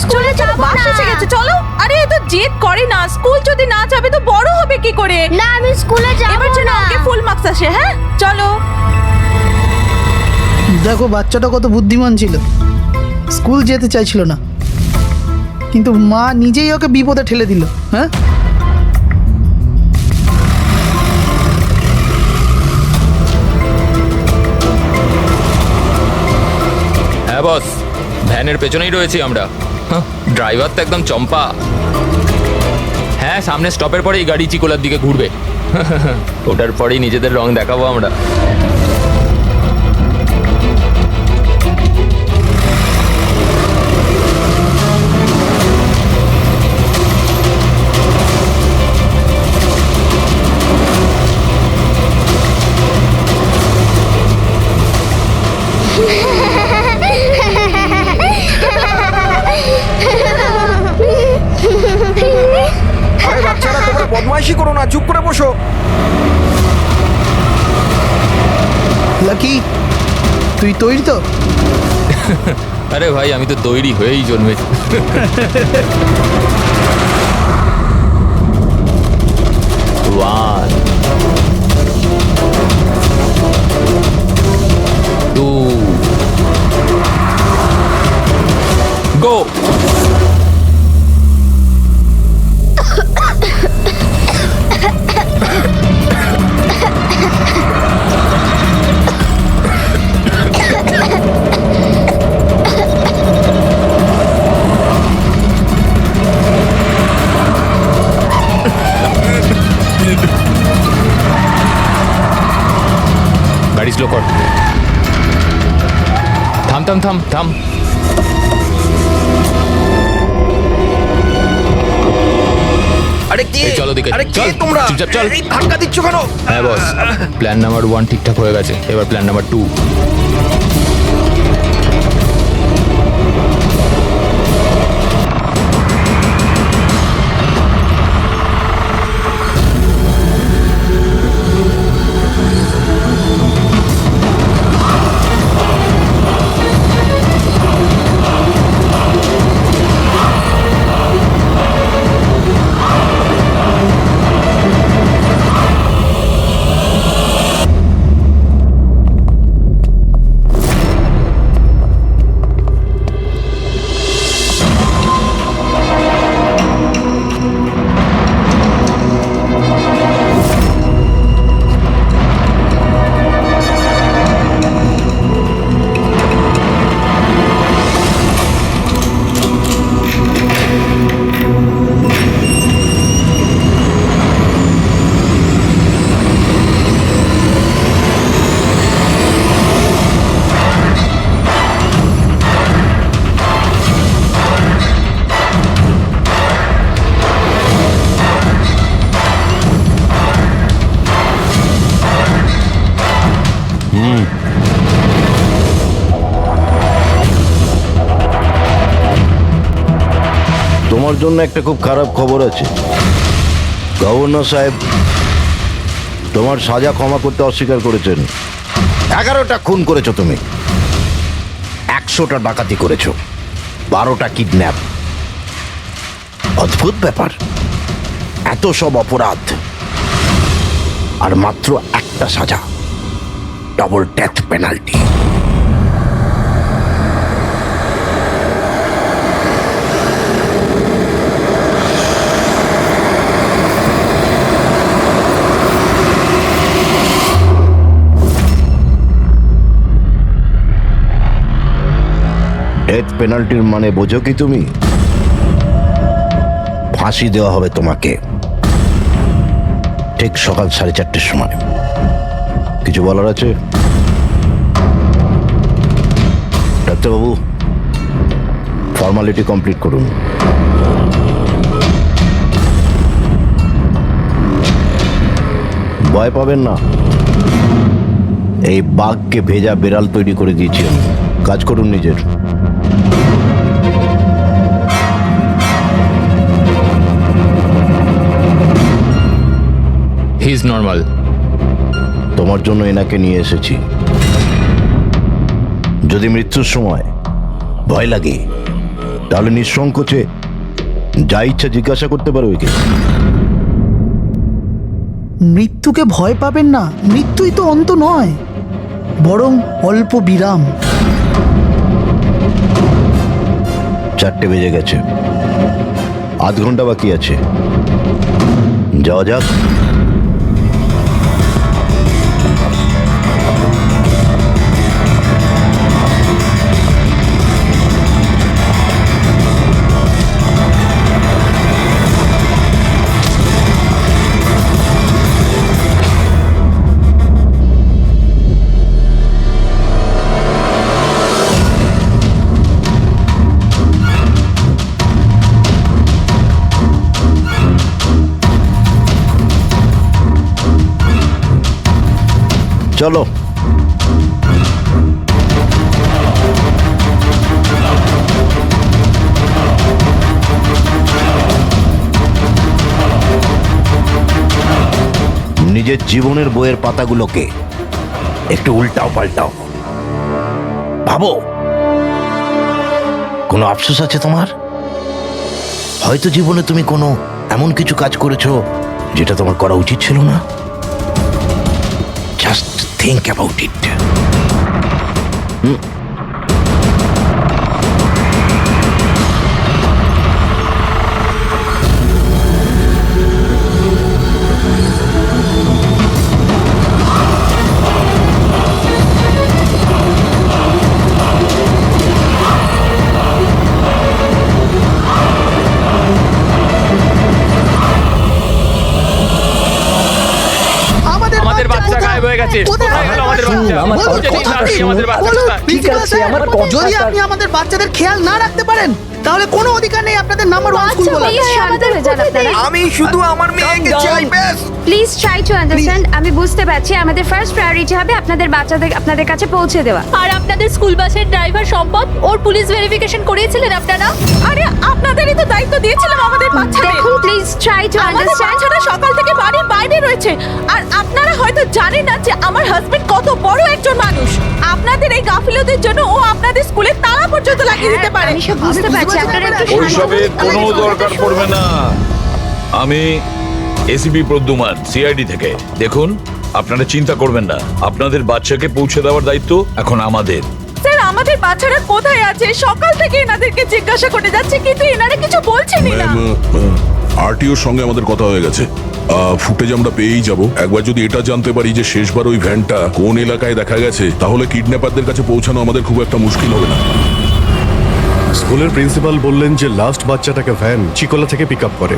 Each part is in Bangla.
স্কুলে যাব বাস না। এসে গেছে, চলো। আরে এ তো জেদ করে না, স্কুল যদি না যাবে তো বড় হবে কি করে? না আমি স্কুলে যাব এবার যেন না। ওকে ফুল মার্কস আসে। হ্যাঁ চলো। দেখো বাচ্চাটা কত বুদ্ধিমান ছিল, স্কুল যেতে চাইছিল না, কিন্তু মা নিজেই ওকে বিপদে ঠেলে দিল। হ্যাঁ, হ্যাঁ বস, ভ্যানের পেছনেই রয়েছি আমরা। ড্রাইভার তো একদম চম্পা। হ্যাঁ, সামনে স্টপের পরেই গাড়ি চিকোলার দিকে ঘুরবে। ওটার পরেই নিজেদের রং দেখাবো আমরা। আরে বাচ্চারা, তোমরা বদমাইশি করো না, চুপ করে বসো। লাকি তুই তৈরি তো? আরে ভাই, আমি তো তৈরি হয়েই জন্মেছি। ওয়ান, টু, গো। গাড়ি স্লো কর। থাম থাম থাম থাম। আরে কি? এই চলো দিকে, আরে কি চল, তোমরা? চুপচাপ চল। এই ধাক্কা দিচ্ছ কেন? হ্যাঁ বস, প্ল্যান নাম্বার 1 ঠিকঠাক হয়ে গেছে, এবার প্ল্যান নাম্বার 2। তোমার জন্য একটা খুব খারাপ খবর আছে। গভর্নর সাহেব তোমার সাজা ক্ষমা করতে অস্বীকার করেছেন। 11টা খুন করেছো তুমি, 100টা ডাকাতি করেছো, 12টা কিডন্যাপ। অদ্ভুত ব্যাপার, এত সব অপরাধ আর মাত্র একটা সাজা, ডাবল ডেথ পেনাল্টি। ডেথ পেনাল্টির মানে বোঝো কি তুমি? ফাঁসি দেওয়া হবে তোমাকে ঠিক সকাল 4:30টার সময়। কিছু বলার আছে ডাক্তারবাবু? ফর্মালিটি কমপ্লিট করুন। ভয় পাবেন না, এই বাঘকে ভেজা বিড়াল তৈরি করে দিয়েছি আমি। কাজ করুন নিজের। He is normal. তোমার জন্য এনাকে নিয়ে এসেছি। যদি মৃত্যুর সময় ভয় লাগে তাহলে নিঃসংকোচে যা ইচ্ছা জিজ্ঞাসা করতে পারো একে। মৃত্যুকে ভয় পাবেন না, মৃত্যুই তো অন্ত নয়, বরং অল্প বিরাম। 4টে বেজে গেছে, আধ ঘন্টা বাকি আছে, যাওয়া যাক। চলো। নিজের জীবনের বইয়ের পাতাগুলোকে একটু উল্টাও পাল্টাও, ভাবো কোনো আফসোস আছে তোমার? হয়তো জীবনে তুমি কোনো এমন কিছু কাজ করেছো যেটা তোমার করা উচিত ছিল না। Just think about it. আমাদের বাচ্চা গায়েব হয়ে গেছে। কোথায় গেল আমাদের বাচ্চা? আমাদের বাচ্চা কোথায়? ঠিক আছে, যদি আপনি আমাদের বাচ্চাদের খেয়াল না রাখতে পারেন তাহলে কোনো অধিকার নেই আপনাদের নাম্বার 1 স্কুল বলার। আমি শুধু আমার মেয়েকে চাই ব্যাস। Please try to understand. আমি বুঝতে পারছি আমাদের ফার্স্ট প্রায়োরিটি হবে আপনাদের বাচ্চাদের আপনাদের কাছে পৌঁছে দেওয়া। আর আপনাদের স্কুল বাসের ড্রাইভার সম্পদ, ওর পুলিশ ভেরিফিকেশন করিয়েছিলেন আপনারা? আরে আপনাদেরই তো দায়িত্ব দিয়েছিলাম আমাদের বাচ্চাদের। দেখুন প্লিজ ট্রাই টু আমাদের আন্ডারস্ট্যান্ড। বাচ্চারা সকাল থেকে বাড়ির বাইরে রয়েছে, আর আপনারা হয়তো জানেন না যে আমার হাজবেন্ড কত বড় একজন মানুষ। আপনাদের এই গাফিলতির জন্য ও আপনাদের স্কুলে তালা পর্যন্ত লাগিয়ে দিতে পারে। আমি সব বুঝতে পারছি, আপনারা একটু ওইসবের কোনো দরকার পড়বে না। আমি এসিপি প্রদ্যুমান, সিআইডি থেকে। দেখুন, আপনারা চিন্তা করবেন না, আপনাদের বাচ্চাকে পৌঁছে দেওয়ার দায়িত্ব এখন আমাদের। স্যার, আমাদের বাচ্চারা কোথায় আছে? সকাল থেকে এনাদেরকে জিজ্ঞাসা করে যাচ্ছে, কিন্তু এনারা কিছু বলছেনই না। আরটিওর সঙ্গে আমাদের কথা হয়ে গেছে, ফুটেজ আমরা পেয়েই যাব। একবার যদি এটা জানতে পারি যে শেষবার ওই ভ্যানটা কোন এলাকায় দেখা গেছে, তাহলে কিডন্যাপারদের কাছে পৌঁছানো আমাদের খুব একটা মুশকিল হবে না। স্কুলের প্রিন্সিপাল বললেন যে লাস্ট বাচ্চাটাকে ভ্যান চিকোলা থেকে পিক আপ করে,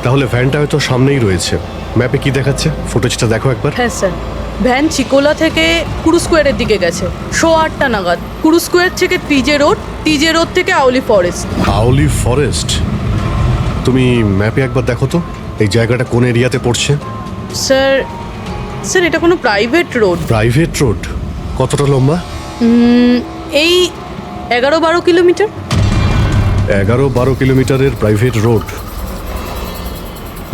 তাহলে ভ্যানটা হয়তো সামনেই রয়েছে। ম্যাপে কি দেখাচ্ছে? ফুটেজটা দেখো একবার। হ্যাঁ স্যার, ভ্যান চিকোলা থেকে কুরু স্কোয়ারের দিকে গেছে 8:30 নাগাদ। কুরু স্কোয়ার থেকে টিজে রোড থেকে আউলি ফরেস্ট। আউলি ফরেস্ট? তুমি ম্যাপে একবার দেখো তো এই জায়গাটা কোন এরিয়াতে পড়ছে। স্যার এটা কোনো প্রাইভেট রোড। Private road? কতটা লম্বা? এই 11-12 কিলোমিটার। 11-12 কিলোমিটারের প্রাইভেট রোড।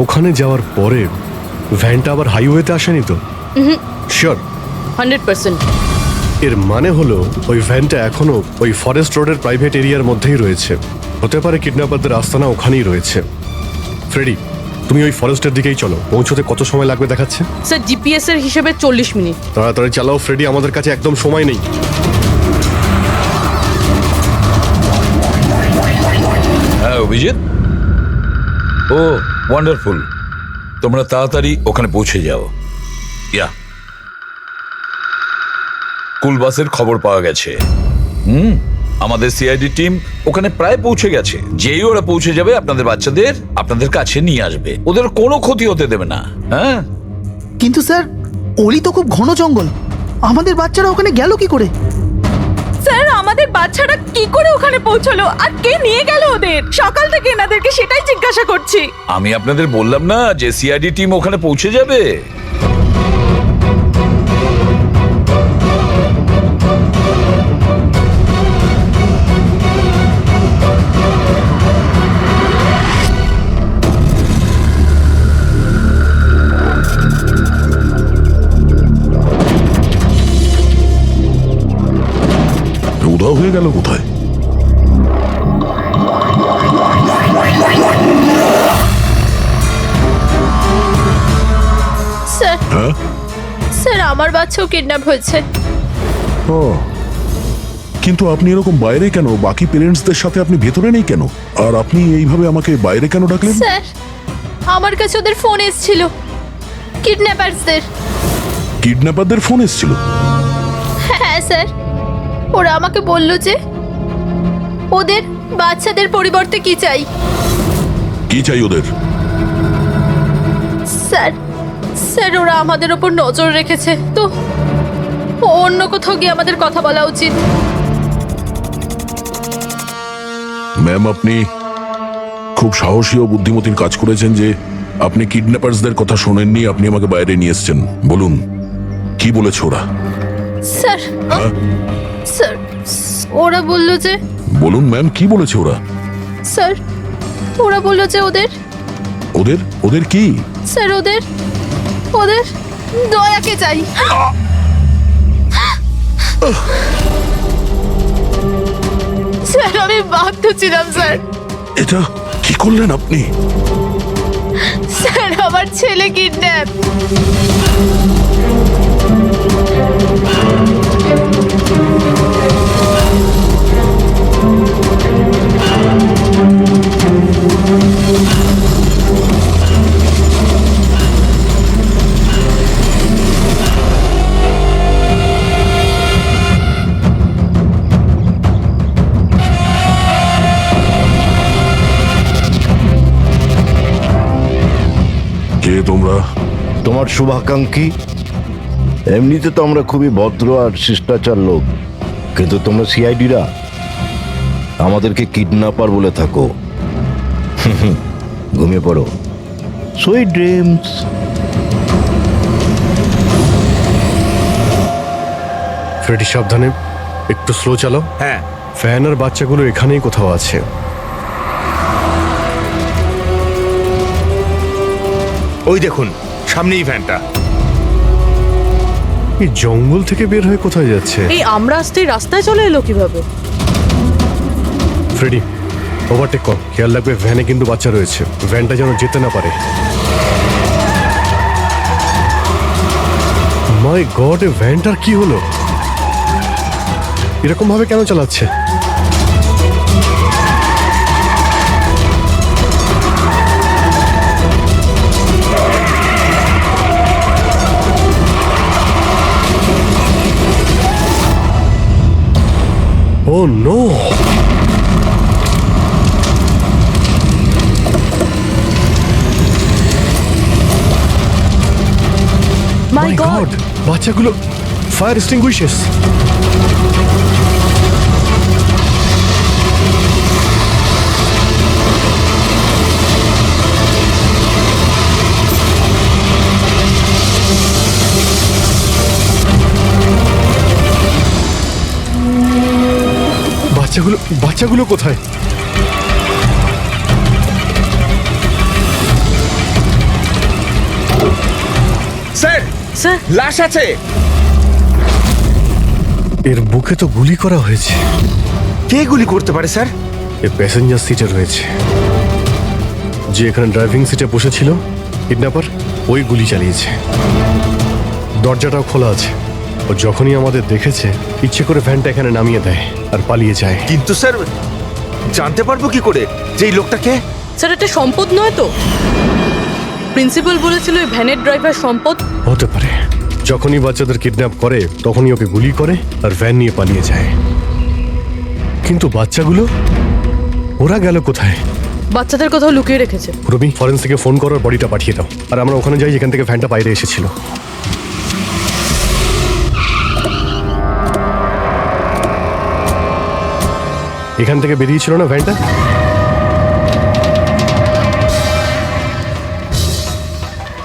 ওখানে যাওয়ার পরে ভ্যানটা আবার হাইওয়েতে আসেনি তো? শিওর? 100%। এর মানে হলো ওই ভ্যানটা এখনো ওই ফরেস্ট রোডের প্রাইভেট এরিয়ার মধ্যেই রয়েছে। হতে পারে কিডন্যাপারদের আস্তানা ওখানেই রয়েছে। ফ্রেডি, তুমি ওই ফরেস্টের দিকেই চলো। পৌঁছতে কত সময় লাগবে দেখাচ্ছে? স্যার জিপিএস এর হিসেবে 40 মিনিট। তাড়াতাড়ি চালাও ফ্রেডি, আমাদের কাছে একদম সময় নেই। হ্যাঁ অভিজিৎ, ও ওয়ান্ডারফুল, তোমরা তাড়াতাড়ি ওখানে পৌঁছে যাও। স্কুল বাসের খবর পাওয়া গেছে। আমাদের সিআইডি টিম ওখানে প্রায় পৌঁছে গেছে। যেই ওরা পৌঁছে যাবে আপনাদের বাচ্চাদের আপনাদের কাছে নিয়ে আসবে, ওদের কোনো ক্ষতি হতে দেবে না। হ্যাঁ, কিন্তু স্যার, অলি তো খুব ঘন জঙ্গল, আমাদের বাচ্চারা ওখানে গেল কি করে? স্যার, আমাদের বাচ্চারা কি করে ওখানে পৌঁছলো আর কে নিয়ে গেল ওদের? সকাল থেকে এনাদেরকে সেটাই জিজ্ঞাসা করছি। আমি আপনাদের বললাম না যে সিআইডি টিম ওখানে পৌঁছে যাবে। উধাও হয়ে গেল কোথায়? আমার বাচ্চাও কিডন্যাপ হয়েছে। ও, কিন্তু আপনি এরকম বাইরে কেন? বাকি পেরেন্টসদের সাথে আপনি ভেতরে নেই কেন? আর আপনি এইভাবে আমাকে বাইরে কেন ডাকলেন? স্যার, আমার কাছে ওদের ফোন এসেছিল, কিডন্যাপারসদের। কিডন্যাপারদের ফোন এসেছিল? হ্যাঁ স্যার, ওরা আমাকে বলল যে ওদের বাচ্চাদের পরিবর্তে কি চাই। কি চাই ওদের? স্যার স্যার ওরা আমাদের ওপর নজর রেখেছে, তো অন্য কোথাও গিয়ে আমাদের কথা বলা উচিত। ম্যাম, আপনি খুব সাহসী ও বুদ্ধিমতীর কাজ করেছেন যে আপনি কিডন্যাপার্সদের কথা শোনেননি, আপনি আমাকে বাইরে নিয়ে এসেছেন। বলুন, কি বলেছে ওরা? স্যার হ্যাঁ? স্যার ওরা বলল যে, বলুন ম্যাম, কি বলেছে ওরা? স্যার ওরা বলল যে ওদের ওদের ওদের কি? স্যার ওদের ওদের দয়াকে চাই। স্যার আমি বাধ্য ছিলাম স্যার। এটা কি করলেন আপনি? স্যার আমার ছেলে কিডন্যাপ। কে তোমরা? তোমার শুভাকাঙ্ক্ষী। এমনিতে তো আমরা খুবই ভদ্র আর শিষ্টাচার লোক, কিন্তু তোমরা সিআইডিরা আমাদেরকে কিডন্যাপার বলে থাকো। ঘুমিয়ে পড়ো, সুইট ড্রিমস। ফ্রেডি সাবধানে, একটু স্লো চালাও। হ্যাঁ। ফ্যান আর বাচ্চাগুলো এখানেই কোথাও আছে। ওই দেখুন, সামনেই ভ্যানটা। এই জঙ্গল থেকে বের হয়ে কোথায় যাচ্ছে? এই আমরা আসতে রাস্তায় চলে এলো কিভাবে? ফ্রেডি, ওভারটেক কর, খেয়াল রাখবে ভ্যানে কিন্তু বাচ্চা রয়েছে, ভ্যানটা যেন যেতে না পারে। মাই গড, এই ভ্যানটার কি হলো? এরকম ভাবে কেন চালাচ্ছে? Oh no! মাই গড, বাচ্চাগুলো ফায়ার এক্সটিংগুইশার্স। বাচ্চাগুলো কোথায়? স্যার, স্যার লাশ আছে। এর বুকে তো গুলি করা হয়েছে। কে গুলি করতে পারে স্যার? এ প্যাসেঞ্জার সিটে রয়েছে। যে এখানে ড্রাইভিং সিটে বসেছিল কিডন্যাপার, ওই গুলি চালিয়েছে। দরজাটাও খোলা আছে। ও যখনই আমাদের দেখেছে ইচ্ছে করে ভ্যানটা এখানে নামিয়ে দেয় আর পালিয়ে যায়। কিন্তু স্যার, জানতে পারবো কি করে যে এই লোকটাকে? স্যার এটা সম্পদ নয় তো? প্রিন্সিপাল বলেছিল এই ভ্যানের ড্রাইভার সম্পদ। হতে পারে। যখনই বাচ্চাদের কিডন্যাপ করে তখনই ওকে গুলি করে আর ভ্যান নিয়ে পালিয়ে যায়। কিন্তু বাচ্চাগুলো, ওরা গেল কোথায়? বাচ্চাদের কোথাও লুকিয়ে রেখেছে। রবি, ফরেন্সিকে ফোন করার বডিটা পাঠিয়ে দাও, আর আমরা ওখানে যাই যেখান থেকে ভ্যানটা বাইরে এসেছিল। এখান থেকে বেরিয়েছিল না ভ্যানটা?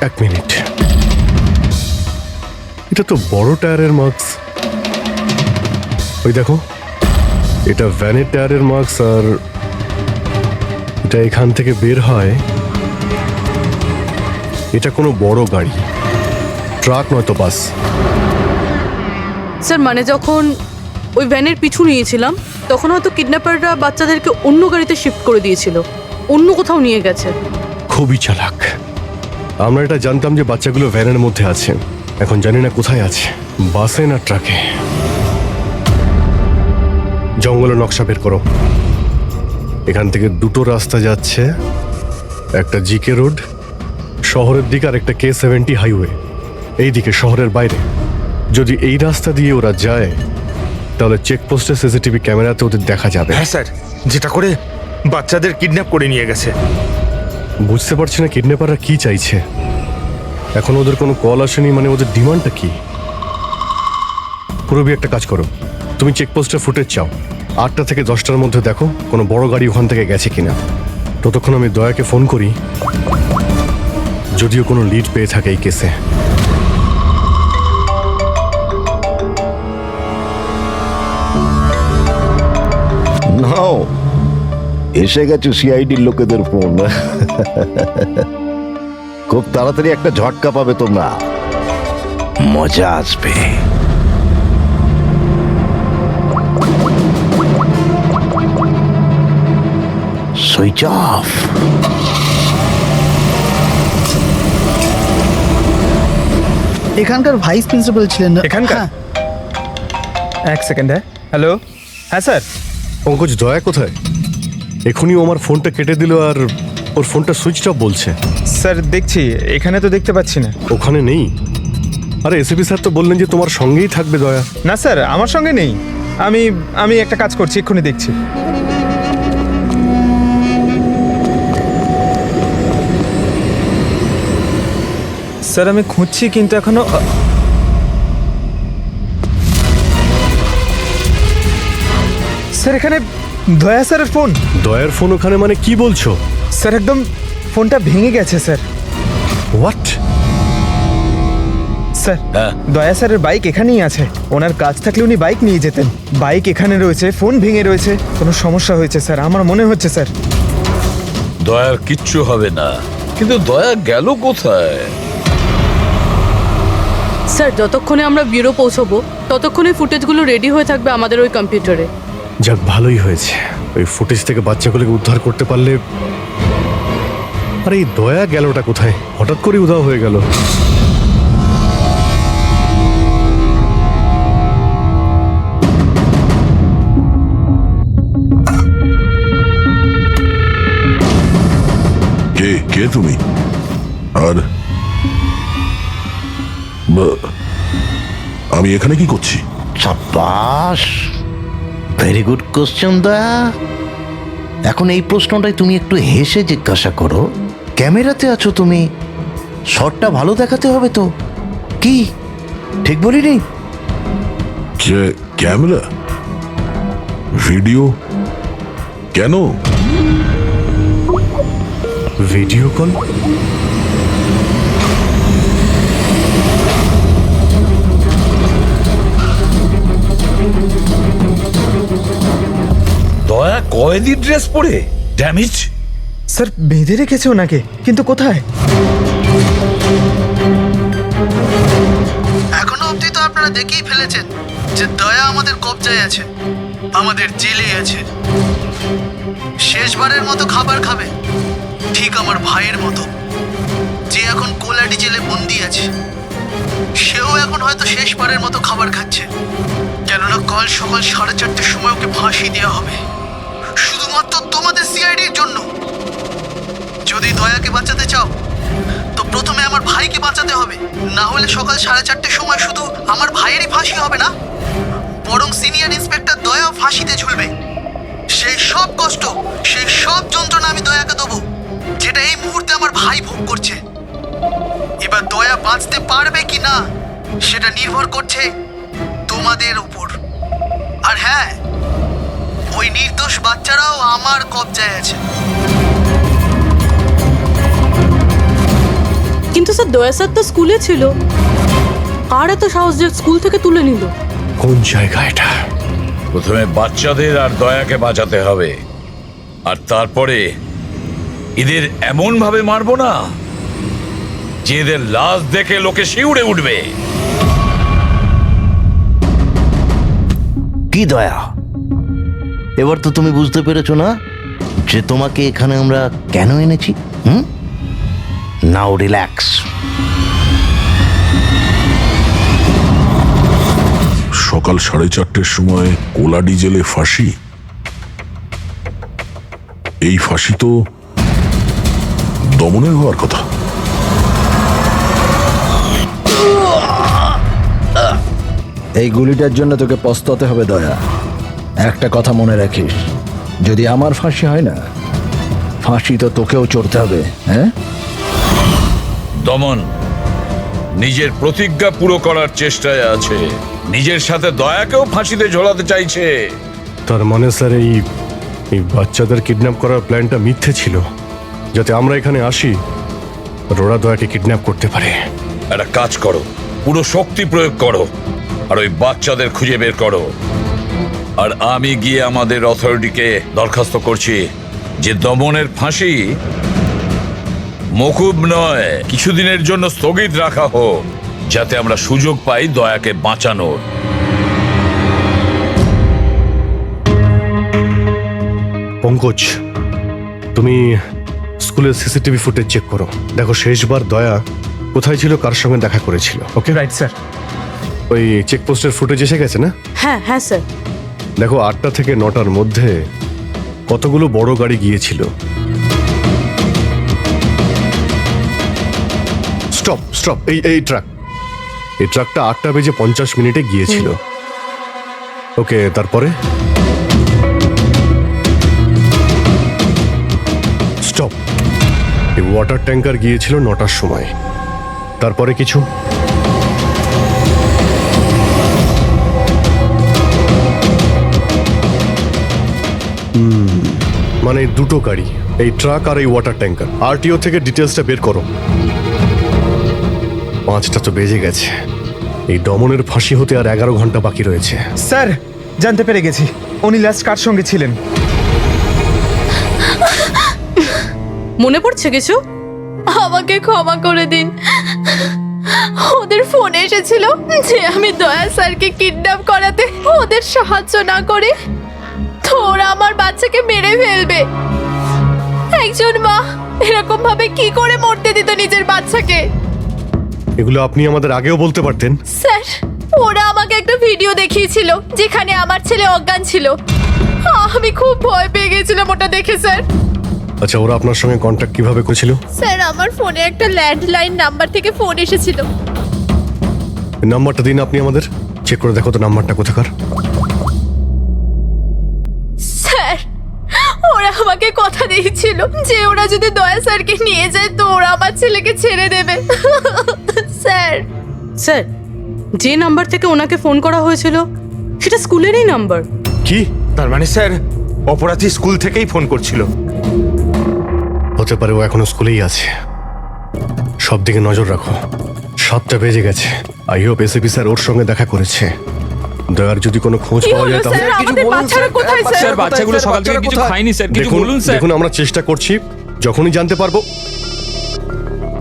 এক মিনিট, এটা তো বড় টায়ারের মার্কস। ওই দেখো, এটা ভ্যানের টায়ারের মার্কস, আর এটা এখান থেকে বের হয়। এটা কোনো বড় গাড়ি, ট্রাক নয়তো বাস। স্যার মানে যখন ওই ভ্যানের পিছু নিয়েছিলাম তখন হয়তো কিডন্যাপাররা বাচ্চাদেরকে অন্য গাড়িতে শিফট করে দিয়েছিল, অন্য কোথাও নিয়ে গেছে। খুবই চালাক। আমরা এটা জানতাম যে বাচ্চাগুলো ভ্যানের মধ্যে আছে, এখন জানি না কোথায় আছে, বাসে না ট্রাকে। জঙ্গলের নকশা বের করো। এখান থেকে দুটো রাস্তা যাচ্ছে, একটা জিকে রোড শহরের দিকে আর একটা K70 হাইওয়ে এই দিকে শহরের বাইরে। যদি এই রাস্তা দিয়ে ওরা যায় তাহলে চেকপোস্টে সিসিটিভি ক্যামেরাতে ওদের দেখা যাবে। হ্যাঁ স্যার, যেটা করে বাচ্চাদের কিডন্যাপ করে নিয়ে গেছে। বুঝতে পারছি না কিডন্যাপাররা কি চাইছে। এখন ওদের কোনো কল আসেনি, মানে ওদের ডিমান্ডটা কি? পুরবি একটা কাজ করো, তুমি চেকপোস্টে ফুটেজ চাও, 8টা থেকে 10টার মধ্যে দেখো কোনো বড় গাড়ি ওখান থেকে গেছে কিনা। ততক্ষণ আমি দয়াকে ফোন করি, যদিও কোনো লিড পেয়ে থাকে এই কেসে। নাও, এসে গেছে সিআইডির লোকেদের ফোন। খুব তাড়াতাড়ি একটা ঝটকা পাবে তোমরা, মজা আসবে। Switch off. এখানকার ভাইস প্রিন্সিপাল ছিলেন না? এখানকার? হ্যাঁ। এক সেকেন্ড। হ্যালো, হ্যাঁ স্যার। পঙ্কজ, দয়া কোথায়? এখনই ও আমার ফোনটা কেটে দিল আর ওর ফোনটা সুইচ অফ বলছে। স্যার দেখছি, এখানে তো দেখতে পাচ্ছি না। ওখানে নেই? আরে এসিপি স্যার তো বললেন যে তোমার সঙ্গেই থাকবে দয়া। না স্যার, আমার সঙ্গে নেই। আমি একটা কাজ করছি, এক্ষুনি দেখছি। স্যার আমি খুঁজছি কিন্তু এখনো। স্যার এখানে দয়া স্যারের ফোন। দয়ার ফোন ওখানে মানে কি বলছো? স্যার একদম ফোনটা ভেঙে গেছে স্যার। হোয়াট? স্যার দয়া স্যারের বাইক এখানেই আছে। ওনার কাজ থাকলে উনি বাইক নিয়ে যেতেন। বাইক এখানে রয়েছে, ফোন ভেঙে রয়েছে। কোনো সমস্যা হয়েছে স্যার, আমার মনে হচ্ছে স্যার। দয়ার কিচ্ছু হবে না, কিন্তু দয়া গেল কোথায়? স্যার যতক্ষণে আমরা ব্যুরো পৌঁছবো ততক্ষণে ফুটেজগুলো রেডি হয়ে থাকবে আমাদের ওই কম্পিউটারে। যাক, ভালোই হয়েছে। ওই ফুটেজ থেকে বাচ্চাগুলোকে উদ্ধার করতে পারলে। আরে এই দয়া গেলটা কোথায়? হঠাৎ করে উধাও হয়ে গেল। কে কে তুমি? আর আমি এখানে কি করছি? সাব্বাস, ভেরি গুড কোশ্চেন দয়া। এখন এই প্রশ্নটাই তুমি একটু হেসে জিজ্ঞাসা করো। ক্যামেরাতে আছো তুমি, শটটা ভালো দেখাতে হবে তো। কি ঠিক বলিনি? যে ক্যামেরা, ভিডিও, কেন? Video call? দয়া কয়েদি ড্রেস পরে ড্যামেজ। স্যার বেঁধে রেখেছে ওনাকে, কিন্তু কোথায়? এখনো অবধি তো আপনারা দেখেই ফেলেছেন যে দয়া আমাদের কবজায় আছে, আমাদের জেলে আছে। শেষবারের মতো খাবার খাবে, ঠিক আমার ভাইয়ের মতো, যে এখন কোলাডি জেলে বন্দি আছে। সেও এখন হয়তো শেষবারের মতো খাবার খাচ্ছে, কেননা কাল সকাল 4:30টার সময় ওকে ফাঁসি দেওয়া হবে, শুধুমাত্র তোমাদের সিআইডির জন্য। যদি দয়াকে বাঁচাতে চাও তো প্রথমে আমার ভাইকে বাঁচাতে হবে, না হলে সকাল 4:30টার সময় শুধু আমার ভাইয়েরই ফাঁসি হবে না, বরং সিনিয়র ইন্সপেক্টর দয়াও ফাঁসিতে ঝুলবে। সেই সব কষ্ট, সেই সব যন্ত্রণা আমি দয়াকে দেবো, যেটা এই মুহূর্তে আমার ভাই ভোগ করছে। এবার দয়া বাঁচতে পারবে কি না সেটা নির্ভর করছে তোমাদের উপর। আর হ্যাঁ, ওই নির্দোষ বাচ্চারাও আমার কবজায় আছে। কিন্তু স্যার দয়া স্যার তো স্কুলে ছিল, আর এত সাহস যে স্কুল থেকে তুলে নিল? কোন জায়গা এটা? প্রথমে বাচ্চাদের আর দয়াকে বাঁচাতে হবে, আর তারপরে এদের এমন ভাবে মারবো না যে এদের লাশ দেখে লোকে শিউরে উঠবে। কি দয়া, এবার তো তুমি বুঝতে পেরেছো না যে তোমাকে এখানে আমরা কেন এনেছি? নাও রিল্যাক্স। সকাল 4:30-র সময় কোলা ডিজেলে ফাঁসি। এই ফাঁসি তো দমনের হওয়ার কথা। এই গুলিটার জন্য তোকে পস্তাতে হবে দয়া। একটা কথা মনে রাখিস, যদি আমার ফাঁসি হয় না, ফাঁসি তো তোকেও চড়তে হবে। হ্যাঁ, দমন নিজের প্রতিজ্ঞা পুরো করার চেষ্টায় আছে, নিজের সাথে দয়াকেও ফাঁসিতে ঝোলাতে চাইছে। তার মানে স্যার এই বাচ্চাদের কিডন্যাপ করার প্ল্যানটা মিথ্যে ছিল, যাতে আমরা এখানে আসি আর ওরা দয়াকে কিডন্যাপ করতে পারে। একটা কাজ করো, পুরো শক্তি প্রয়োগ করো আর ওই বাচ্চাদের খুঁজে বের করো। আর আমি গিয়ে আমাদের অথরিটিকে দরখাস্ত করছি যে দমনের ফাঁসি মকুব নয়, কিছুদিনের জন্য স্থগিত রাখা হোক, যাতে আমরা সুযোগ পাই দয়াকে বাঁচানোর। পঙ্কজ, তুমি স্কুলের সিসিটিভি ফুটেজ চেক করো, দেখো শেষবার দয়া কোথায় ছিল, কার সঙ্গে দেখা করেছিল। ওকে, রাইট স্যার। ওই চেকপোস্টের ফুটেজ এসে গেছে না? হ্যাঁ হ্যাঁ স্যার। দেখো 8টা থেকে 9টার মধ্যে কতগুলো বড় গাড়ি গিয়েছিল। স্টপ স্টপ, এই ট্রাকটা 8:50 গিয়েছিল। ওকে, তারপরে স্টপ, এই ওয়াটার ট্যাঙ্কার গিয়েছিল 9টার সময়। তারপরে কিছু? মানে দুটো গাড়ি, এই ট্রাক আর এই ওয়াটার ট্যাঙ্কার। আরটিও থেকে ডিটেলসটা বের করো। 5টা তো বেজে গেছে, এই দমনের ফাঁসি হতে আর 11 ঘন্টা বাকি রয়েছে। স্যার, জানতে পেরে গেছি উনি লাস্ট কার সঙ্গে ছিলেন। মনে পড়ছে কিছু? আমাকে ক্ষমা করে দিন। ওদের ফোনে এসেছিল যে আমি দয়া স্যারকে কিডন্যাপ করাতে ওদের সাহায্য না করে তো ওরা আমার বাচ্চাকে মেরে ফেলবে। একজন মা এরকম ভাবে কি করে মরতে দিত নিজের বাচ্চাকে? এগুলো আপনি আমাদের আগেও বলতে পারতেন। স্যার, ওরা আমাকে একটা ভিডিও দেখিয়েছিল যেখানে আমার ছেলে অজ্ঞান ছিল। আমি খুব ভয় পেয়ে গেছিলাম ওটা দেখে স্যার। আচ্ছা, ওরা আপনার সঙ্গে কন্ট্যাক্ট কিভাবে করেছিল? স্যার, আমার ফোনে একটা ল্যান্ডলাইন নাম্বার থেকে ফোন এসেছিল। নাম্বারটা দিন আপনি আমাদের, চেক করে দেখো তো নাম্বারটা কোথাকার। স্যার, ওরা আমাকে কথা দিয়েছিল যে ওরা যদি দয়া স্যারকে নিয়ে যায় তো ওরা আমার ছেলেকে ছেড়ে দেবে। স্যার, স্যার, যে নাম্বার থেকে ওনাকে ফোন করা হয়েছিল সেটা স্কুলেরই নাম্বার। কি? তার মানে স্যার অপরাধী স্কুল থেকেই ফোন করছিল। হতে পারে ও এখনো স্কুলেই আছে। সব দিকে নজর রাখো। 7টা বেজে গেছে। আই হোপ এসিপি স্যার ওর সঙ্গে দেখা করেছে। দয়ার যদি কোনো খোঁজ কি পাওয়া হলো যায় তাহলে স্যার? আমাদের বাচ্চারা কোথায় স্যার? স্যার, বাচ্চাগুলো সকাল থেকে কিছু খায়নি স্যার, কিছু দেখুন বলুন স্যার। দেখুন, আমরা চেষ্টা করছি, যখনই জানতে পারবো।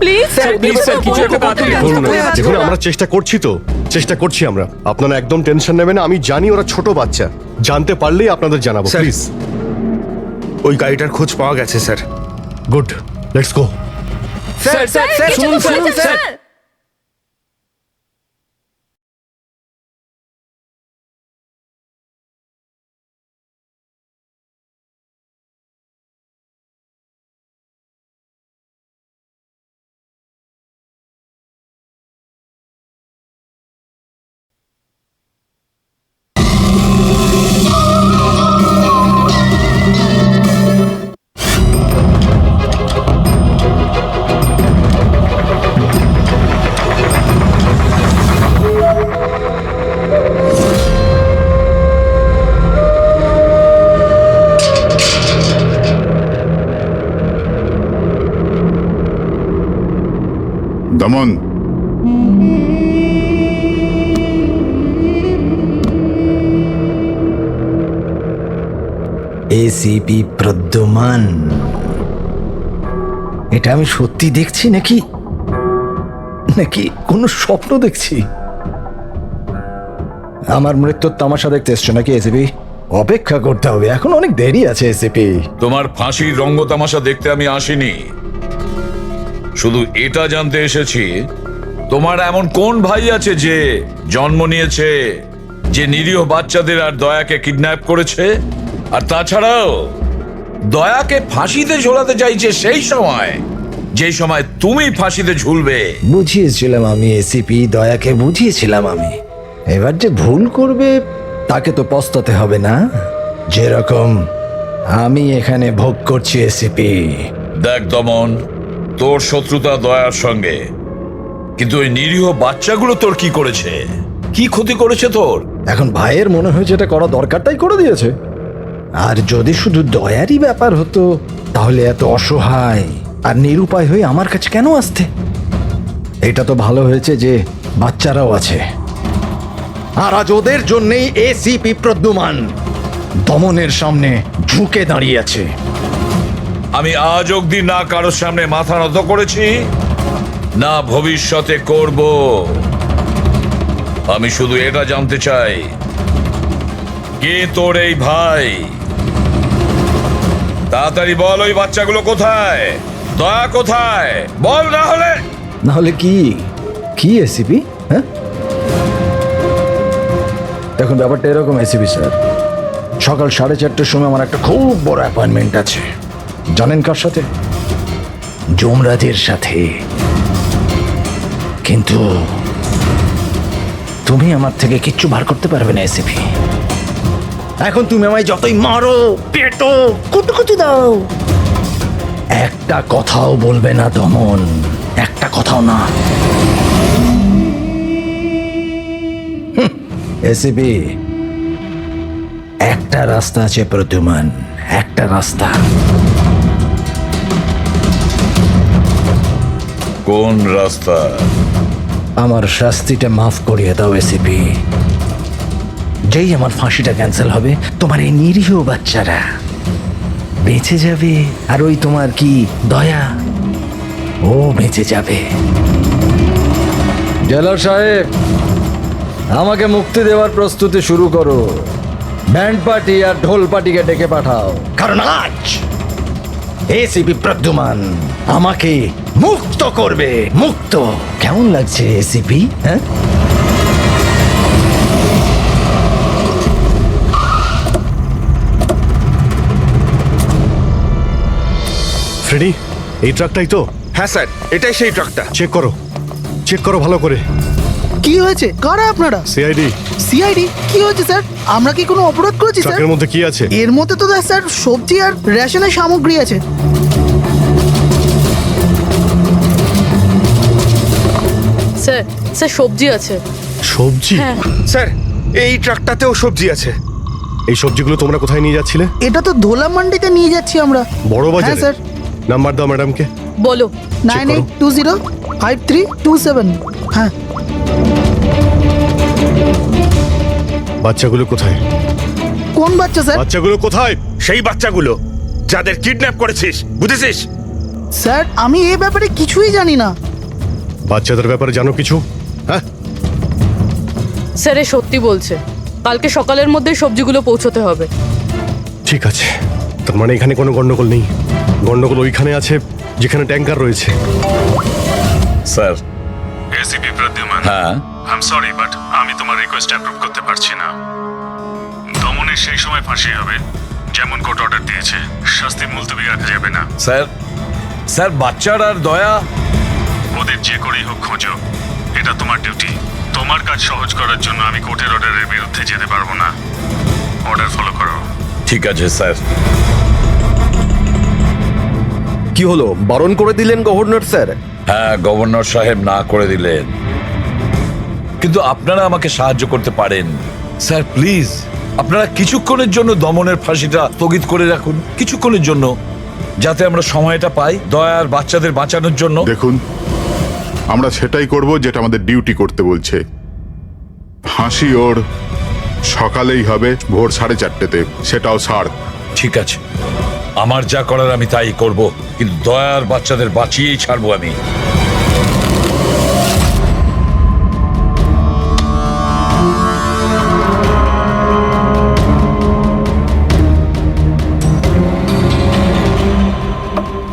প্লিজ স্যার, প্লিজ স্যার, কিছু একটা তাড়াতাড়ি দেখুন, করুন। দেখুন, আমরা চেষ্টা করছি আমরা। আপনারা একদম টেনশন নেবেন না, আমি জানি ওরা ছোট বাচ্চা। জানতে পারলেই আপনাদের জানাবো, স্যার, প্লিজ। ওই গাড়িটার খোঁজ পাওয়া গেছে sir. Good, let's go. Sir sir sir, কিছু শুনুন তো শুনুন হয়েছে, স্যার। স্যার। দমন, এসিপি প্রদ্যুমান, এটা আমি সত্যি দেখছি নাকি নাকি কোনো স্বপ্ন দেখছি? আমার মৃত্যুর তামাশা দেখতে এসছো নাকি এসিপি? অপেক্ষা করতে হবে, এখন অনেক দেরি আছে এসিপি। তোমার ফাঁসির রঙ্গতামাশা দেখতে আমি আসিনি, শুধু এটা জানতে এসেছি তোমার এমন কোন ভাই আছে যে জন্ম নিয়েছে যে নিরীহ বাচ্চাদের আর দয়াকে কিডন্যাপ করেছে, আর তাছাড়াও দয়াকে ফাঁসিতে ঝোলাতে চাইছে সেই সময় যেই সময় তুমি ফাঁসিতে ঝুলবে। বুঝিয়েছিলাম আমি এসিপি, দয়াকে বুঝিয়েছিলাম আমি। এবার যে ভুল করবে তাকে তো পস্তাতে হবে না, যেরকম আমি এখানে ভোগ করছি এসিপি। দেখ দমন, তোর শত্রুতা দয়ার সঙ্গে, কিন্তু ওই নিরীহ বাচ্চাগুলো তোর কি করেছে, কি ক্ষতি করেছে তোর? এখন ভাইয়ের মনে হয়েছে এটা করা দরকার তাই করে দিয়েছে। আর যদি শুধু দয়ারই ব্যাপার হতো তাহলে এত অসহায় আর নিরুপায় হয়ে আমার কাছে কেন আসতে? এটা তো ভালো হয়েছে যে বাচ্চারাও আছে, আর আজ ওদের জন্যই এসিপি প্রদ্যুমান দমনের সামনে ঝুঁকে দাঁড়িয়ে আছে। আমি আজ অব্দি না কারোর সামনে মাথা নত করেছি, না ভবিষ্যতে করব। আমি শুধু এটা জানতে চাই, কে তোর এই ভাই? তাড়াতাড়ি বল, ওই বাচ্চাগুলো কোথায়? দয়া কোথায়? বল, না হলে কি এসিপি? হ্যাঁ, দেখুন ব্যাপারটা এরকম এসিপি স্যার, সকাল 4:30টার সময় আমার একটা খুব বড় অ্যাপয়েন্টমেন্ট আছে। জানেন কার সাথে? যমরাজের সাথে। কিন্তু তুমি আমার থেকে কিচ্ছু বার করতে পারবে না এসিপি। এখন তুমি আমায় যতই মারো, পেটো, কুটুকুচি দাও, একটা কথাও বলবে না দমন, একটা কথাও না। এসিপি, একটা রাস্তা আছে প্রদ্যুমান, একটা রাস্তা। কোন রাস্তা? আমার শাস্তিটা মাফ করিয়ে দাও এসিপি। যেই আমার ফাঁসিটা ক্যান্সেল হবে, তোমার এই নিরীহ বাচ্চারা বেঁচে যাবে, আর ওই তোমার কি দয়া, ও বেঁচে যাবে। জেলার সাহেব, আমাকে মুক্তি দেওয়ার প্রস্তুতি শুরু করো। ব্যান্ড পার্টি আর ঢোল পার্টিকে ডেকে পাঠাও, কারণ আজ এসিপি প্রদ্যুমান আমাকে মুক্ত করবে। মুক্ত কেমন লাগছে এসিপি? হ্যাঁ, ফ্রেডি, এই ট্রাকটাই তো? হ্যাঁ স্যার, এটাই সেই ট্রাকটা। চেক করো ভালো করে। কি হয়েছে? কারা আপনারা? সিআইডি। সিআইডি? কি হয়েছে স্যার? আমরা কি কোনো অপরাধ করেছি স্যার? ট্রাকের মধ্যে কি আছে? এর মধ্যে তো স্যার সবজি আর রেশনের সামগ্রী আছে। স্যার স্যার সবজি আছে। সবজি? হ্যাঁ। স্যার, এই ট্রাকটাতেও সবজি আছে। এই সবজিগুলো তোমরা কোথায় নিয়ে যাচ্ছিলে? এটা তো ধোলা মান্ডিতে নিয়ে যাচ্ছি আমরা। বড় বাজারে? হ্যাঁ স্যার। নাম্বার দাও ম্যাডামকে। বলো। 98205327। হ্যাঁ। বাচ্চাগুলো কোথায়? কোন বাচ্চা স্যার? বাচ্চাগুলো কোথায়? সেই বাচ্চাগুলো যাদের কিডন্যাপ করেছিস, বুঝেছিস? স্যার, আমি এই ব্যাপারে কিছুই জানি না। বাচ্চাদের ব্যাপারে জানো কিছু? হ্যাঁ, স্যার এ সত্যি বলছে, কালকে সকালের মধ্যে সবজিগুলো পৌঁছতে হবে। ঠিক আছে, তার মানে এখানে কোনো গন্ডগোল নেই। গন্ডগোল ওইখানে আছে যেখানে ট্যাঙ্কার রয়েছে। স্যার। এসিপি প্রদ্যুমান, হ্যাঁ, আই এম সরি বাট আমি তোমার রিকোয়েস্ট অ্যাপ্রুভ করতে পারছি না। দমনের সেই সময় ফাঁসি হবে যেমন কোর্ট অর্ডার দিয়েছে, শাস্তি মুলতবি রাখা যাবে না। স্যার বাচ্চার আর দয়া, ওদের যে করেই হোক খোঁজো, এটা তোমার ডিউটি। তোমার কাজ সহজ করার জন্য আমি কোর্টের অর্ডারের বিরুদ্ধে যেতে পারবো না। অর্ডার ফলো করো। ঠিক আছে স্যার। কি হলো, বারণ করে দিলেন গভর্নর স্যার? হ্যাঁ, গভর্নর সাহেব না করে দিলেন, কিন্তু আপনারা আমাকে সাহায্য করতে পারেন স্যার। প্লিজ, আপনারা কিছুক্ষণের জন্য দমনের ফাঁসিটা স্থগিত করে রাখুন, কিছুক্ষণের জন্য, যাতে আমরা সময়টা পাই দয়ার বাচ্চাদের বাঁচানোর জন্য। দেখুন, আমরা সেটাই করব যেটা আমাদের ডিউটি করতে বলছে। ফাঁসি ওর সকালেই হবে, ভোর 4:30-তে, সেটাও সার। ঠিক আছে, আমার যা করার আমি তাই করব, কিন্তু দয়ার বাচ্চাদের বাঁচিয়েই ছাড়বো আমি।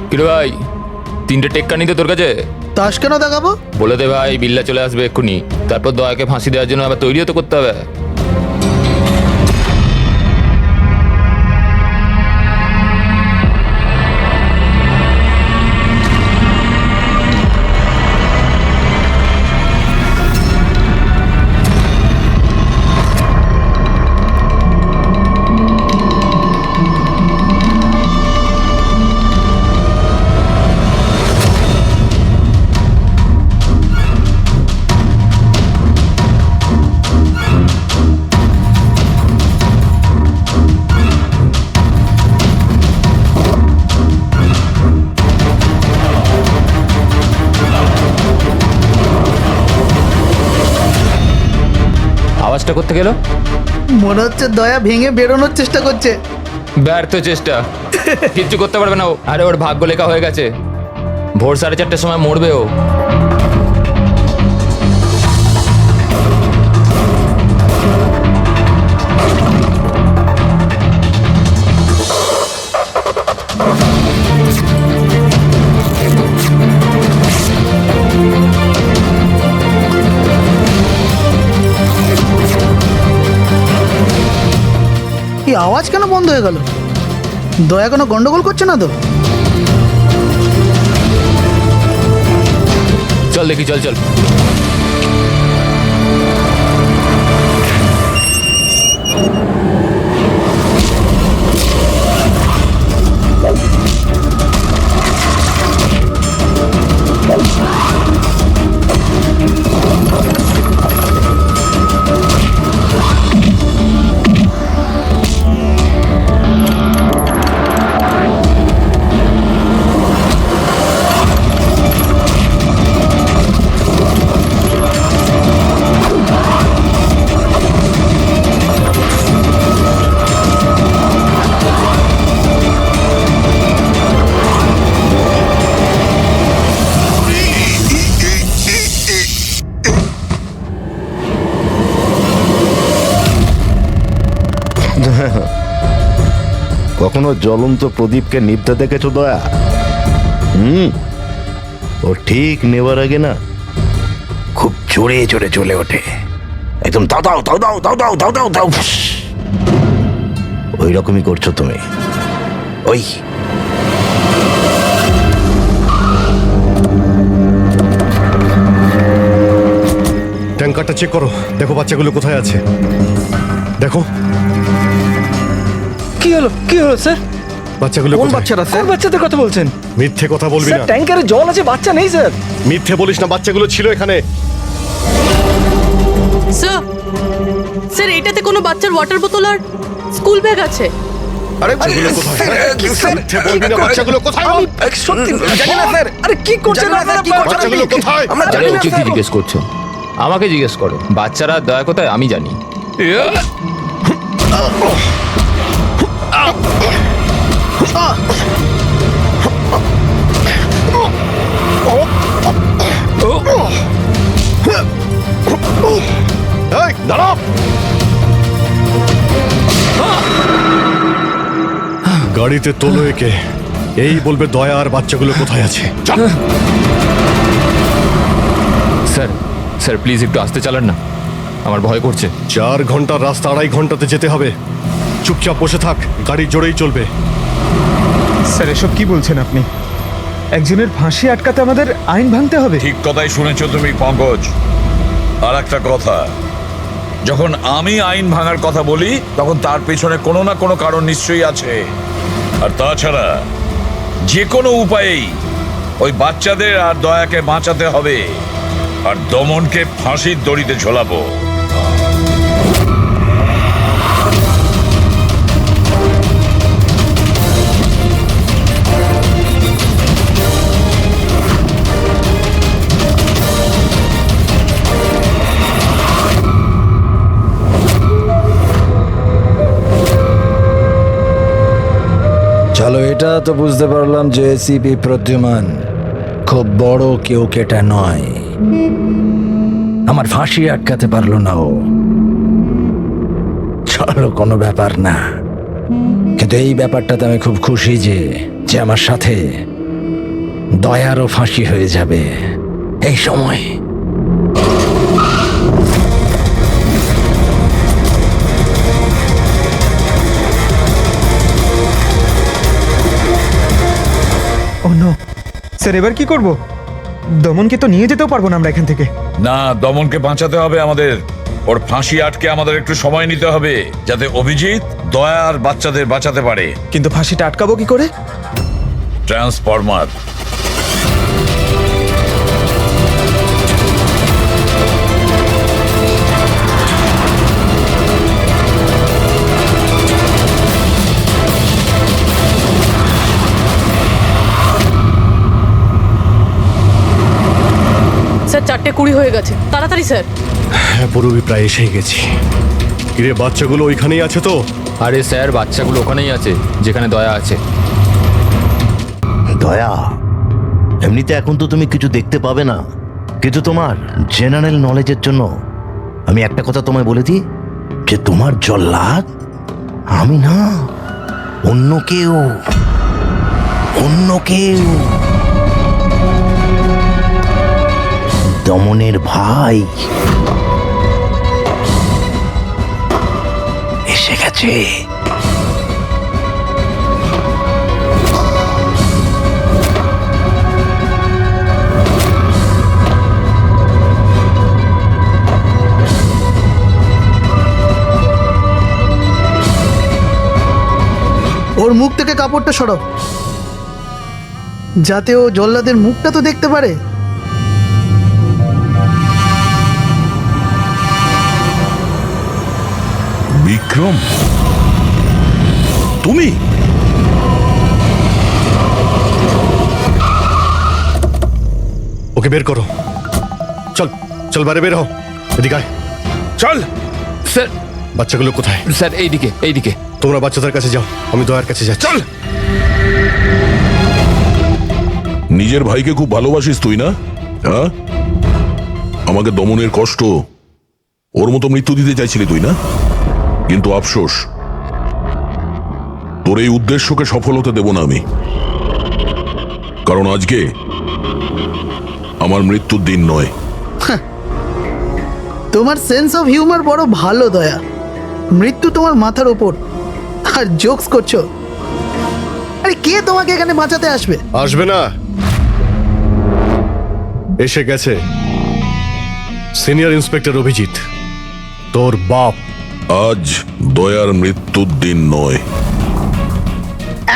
কিরে ভাই, 3টে টেক্কা নিতে তোর কাছে? তাস কেন দেখাবো? বলে দে ভাই, বিল্লা চলে আসবে এক্ষুনি, তারপর দয়াকে ফাঁসি দেওয়ার জন্য আবার তৈরিও তো করতে হবে। কাজটা করতে গেল? মনে হচ্ছে দয়া ভেঙে বেরোনোর চেষ্টা করছে। ব্যর্থ চেষ্টা, কিচ্ছু করতে পারবে না ও। আরে ওর ভাগ্য লেখা হয়ে গেছে, ভোর 4:30টার সময় মরবে ও। এই আওয়াজ কেন বন্ধ হয়ে গেল? দয়া কোনো গন্ডগোল করছে না তো? চল দেখি, চল চল। কখনো জ্বলন্ত প্রদীপকে নিভতে দেখেছো দয়া? ও ঠিক নেবার আগে না খুব জোরে জোরে চলে ওঠে, একদম দাও দাও দাও দাও দাও দাও দাও দাও দাও। ওই রকমই করছো তুমি। ওই ট্যাঙ্কারটা চেক করো, দেখো বাচ্চাগুলো কোথায় আছে। দেখো কি হলো, কি হলো স্যার? বাচ্চাগুলো কোন কোথায়? বাচ্চারা স্যার? কোন বাচ্চাদের কথা বলছেন? মিথ্যে কথা বলবি স্যার না। ট্যাঙ্কারে জল আছে, বাচ্চা নেই স্যার। মিথ্যে বলিস না, বাচ্চাগুলো ছিল এখানে। স্যার স্যার এটাতে কোনো বাচ্চার ওয়াটার বোতল আর স্কুল ব্যাগ আছে। আরে বাচ্চাগুলো কোথায়? মিথ্যে বলবি না, বাচ্চাগুলো কোথায় বল? সত্যি জানি না স্যার। আরে কি করছেন আপনারা? বাচ্চাগুলো কোথায়? আমরা আরে জানি না ওকে কি স্যার। জিজ্ঞেস করছো? আমাকে জিজ্ঞেস করো। বাচ্চারা দয়া কোথায় আমি জানি। এই দাঁড়াও! গাড়িতে তোলো একে, এই বলবে দয়া আর বাচ্চাগুলো কোথায় আছে। স্যার, স্যার প্লিজ একটু আস্তে চালান না, আমার ভয় করছে। 4 ঘন্টার রাস্তা 2.5 ঘন্টাতে যেতে হবে। চুপচাপ বসে থাক, গাড়ি জোরেই চলবে। স্যার এসব কি বলছেন আপনি? একজনের ফাঁসি আটকাতে আমাদের আইন ভাঙতে হবে? ঠিক কথাই শুনেছো তুমি পঙ্কজ। আর একটা কথা, যখন আমি আইন ভাঙার কথা বলি তখন তার পেছনে কোনো না কোনো কারণ নিশ্চয়ই আছে। আর তাছাড়া যে কোনো উপায়েই ওই বাচ্চাদের আর দয়াকে বাঁচাতে হবে, আর দমনকে ফাঁসির দড়িতে ঝোলাবো। চলো, এটা তো বুঝতে পারলাম যে এসিপি প্রদ্যুমান খুব বড় কেউ কেটা নয়। আমার ফাঁসি আটকাতে পারলো না ও। চলো, কোনো ব্যাপার না। কিন্তু এই ব্যাপারটাতে আমি খুব খুশি যে যে আমার সাথে দয়ারও ফাঁসি হয়ে যাবে এই সময়। ও নো স্যার, এবার কি করব? দমনকে তো নিয়ে যেতেও পারবো না আমরা এখান থেকে। না, দমনকে বাঁচাতে হবে আমাদের। ওর ফাঁসি আটকে আমাদের একটু সময় নিতে হবে, যাতে অভিজিৎ দয়া আর বাচ্চাদের বাঁচাতে পারে। কিন্তু ফাঁসিটা আটকাবো কি করে? ট্রান্সফরমার। স্যার 4:20 হয়ে গেছে, তাড়াতাড়ি স্যার। হ্যাঁ পুরোপুরি প্রায় এসেই গেছি। কিরে বাচ্চাগুলো ওইখানেই আছে তো? আরে স্যার, বাচ্চাগুলো ওখানেই আছে যেখানে দয়া আছে। দয়া, এমনিতে এখন তো তুমি কিছু দেখতে পাবে না, কিন্তু তোমার জেনারেল নলেজের জন্য আমি একটা কথা তোমায় বলে দিই, যে তোমার জল্লাদ আমি না, অন্য কেউ, অন্য কেউ। দমনের ভাই এসে গেছে। ওর মুখ থেকে কাপড়টা সরাও, যাতে ও জল্লাদের মুখটা তো দেখতে পারে। বিক্রম, তুমি? ওকে বের করো। চল চল, বাইরে বের হও। এদিকে আয়। চল। স্যার, বাচ্চাগুলো কোথায়? স্যার এইদিকে, এইদিকে। তোমরা বাচ্চাদের কাছে যাও, আমি দয়ার কাছে যাচ্ছি। চল। নিজের ভাইকে খুব ভালোবাসিস তুই না? হ্যাঁ, আমাকে দমনের কষ্ট, ওর মতো মৃত্যু দিতে চাইছিলি তুই না? কিন্তু আফসোস, তোর এই উদ্দেশ্যকে সফল হতে দেব না আমি, কারণ আজকে আমার মৃত্যুর দিন নয়। তোমার সেন্স অফ হিউমার বড় ভালো দয়া। মৃত্যু তোমার মাথার ওপর আর জোকস করছো। আরে কে তোমাকে এখানে বাঁচাতে আসবে? আসবে না, এসে গেছে সিনিয়র ইন্সপেক্টর অভিজিৎ, তোর বাপ। আজ দয়ার মৃত্যুর দিন নয়।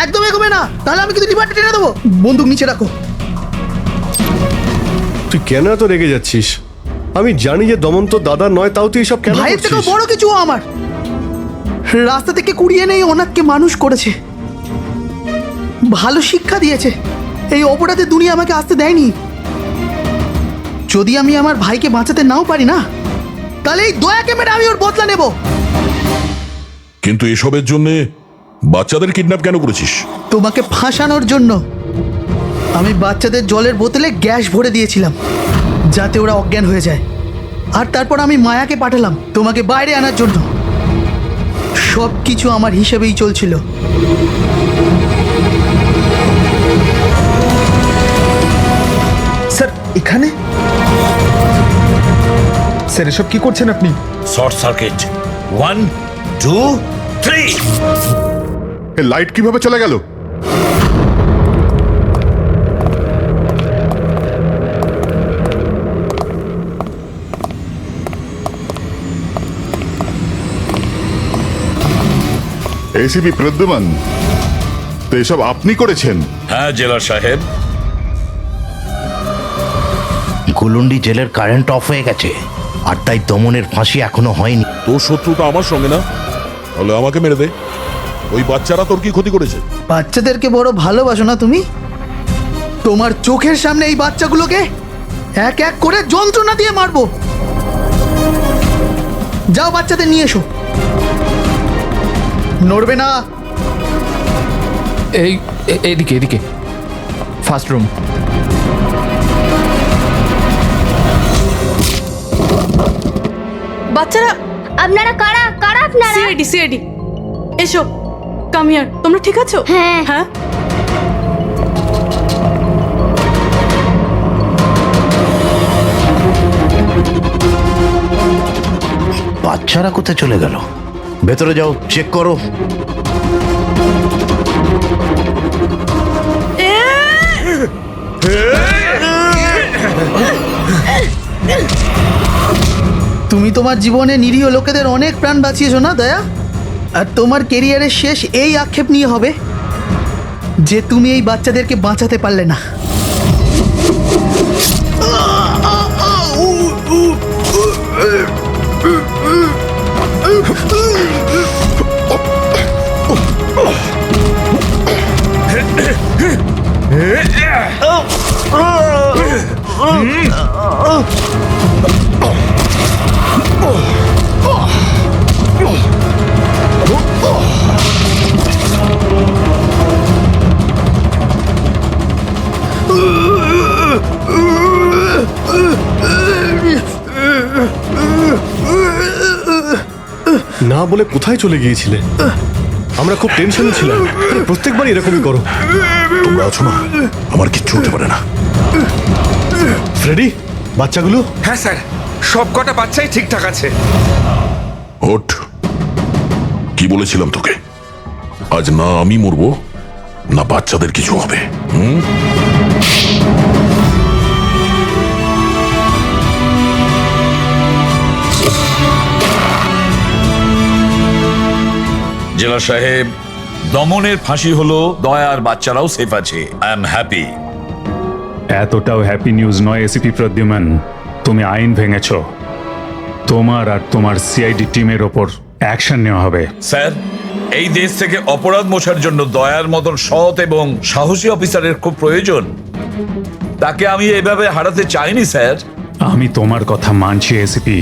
একদম এগোবে না, তাহলে আমি কিন্তু ডিপার্টমেন্টে টেনে দেবো। বন্দুক নিচে রাখো। তুই কেন এত রেগে যাচ্ছিস? আমি জানি যে দমন তো দাদা নয়, তাও তুই সব কেন ভাইয়ের থেকেও করছিস? বড় কিছু ও আমার। রাস্তা থেকে কুড়িয়ে নেই অনাথকে মানুষ করেছে, ভালো শিক্ষা দিয়েছে। এই অপরাধে দুনিয়া আমাকে আসতে দেয়নি। যদি আমি আমার ভাইকে বাঁচাতে নাও পারি না, তাহলে এই দয়াকে মেরে আমি ওর বদলা নেব। কিন্তু এসবের জন্য বাচ্চাদের কিডন্যাপ কেন করেছিস? তোমাকে ফাঁসানোর জন্য। আমি বাচ্চাদের জলের বোতলে গ্যাস ভরে দিয়েছিলাম যাতে ওরা অজ্ঞান হয়ে যায়, আর তারপর আমি মায়াকে পাঠালাম তোমাকে বাইরে আনার জন্য। সব কিছু আমার হিসেবেই চলছিল। স্যার এখানে? স্যার এসব কি করছেন আপনি? Short circuit. 1 2 3। লাইট কিভাবে চলে গেল? এসিপি প্রদ্যুমান, তো এসব আপনি করেছেন? হ্যাঁ জেলার সাহেব। গুলুন্ডি জেলের কারেন্ট অফ হয়ে গেছে, আর তাই দমনের ফাঁসি এখনো হয়নি। তোর শত্রুতা আমার সঙ্গে না, তাহলে আমাকে মেরে দে। ওই বাচ্চারা তোর কি ক্ষতি করেছে? বাচ্চাদেরকে বড় ভালোবাসো না তুমি? তোমার চোখের সামনে এই বাচ্চাগুলোকে এক এক করে যন্ত্রণা দিয়ে মারবো। যাও বাচ্চাদের নিয়ে এসো। নড়বে না। এইদিকে, এদিকে, ফার্স্ট রুম। বাচ্চারা, আপনারা কারা কারা আপনারা? সিআইডি সিআইডি, এসো, কাম হিয়ার। তোমরা ঠিক আছো? হ্যাঁ। হ্যাঁ। বাচ্চারা কোথায় চলে গেল? ভেতরে যাও, চেক করো। তুমি তোমার জীবনে নিরীহ লোকেদের অনেক প্রাণ বাঁচিয়েছো না দয়া? আর তোমার কেরিয়ারের শেষ এই আক্ষেপ নিয়ে হবে যে তুমি এই বাচ্চাদেরকে বাঁচাতে পারলে না। না বলে কোথায় চলে গিয়েছিলে? আমরা খুব টেনশনে ছিলাম। প্রত্যেকবার এরকমই করো। তোমরা আছো না, আমার কিচ্ছু হতে পারে না। ফ্রেডি, বাচ্চাগুলো? হ্যাঁ স্যার, সব কটা বাচ্চাই ঠিকঠাক আছে। ওঠ, কি বলেছিলাম তোকে? আজ না আমি মরবো, না বাচ্চাদের কিছু হবে। জেলা সাহেব, দমনের ফাঁসি হলো, দয়ার বাচ্চারাও সেফ আছে। I am happy. এতটাও হ্যাপি নিউজ নয় এসিপি প্রদ্যুম্ন। তুমি আইন ভেঙেছ। তোমার আর তোমার সিআইডি টিমের ওপর অ্যাকশন নেওয়া হবে। স্যার, এই দেশ থেকে অপরাধ মোছার জন্য দয়ার মতন সৎ এবং সাহসী অফিসারের খুব প্রয়োজন। তাকে আমি এভাবে হারাতে চাইনি স্যার। আমি তোমার কথা মানছি এসিপি,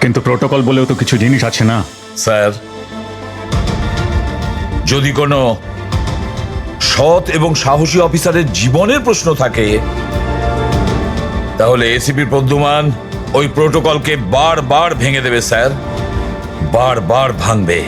কিন্তু প্রোটোকল বলেও তো কিছু জিনিস আছে না? স্যার, যদি কোনো সৎ এবং সাহসী অফিসারের জীবনের প্রশ্ন থাকে, তাহলে এসিপি প্রদ্যুম্ন ওই প্রোটোকলকে বারবার ভেঙে দেবে স্যার, বারবার ভাঙবে।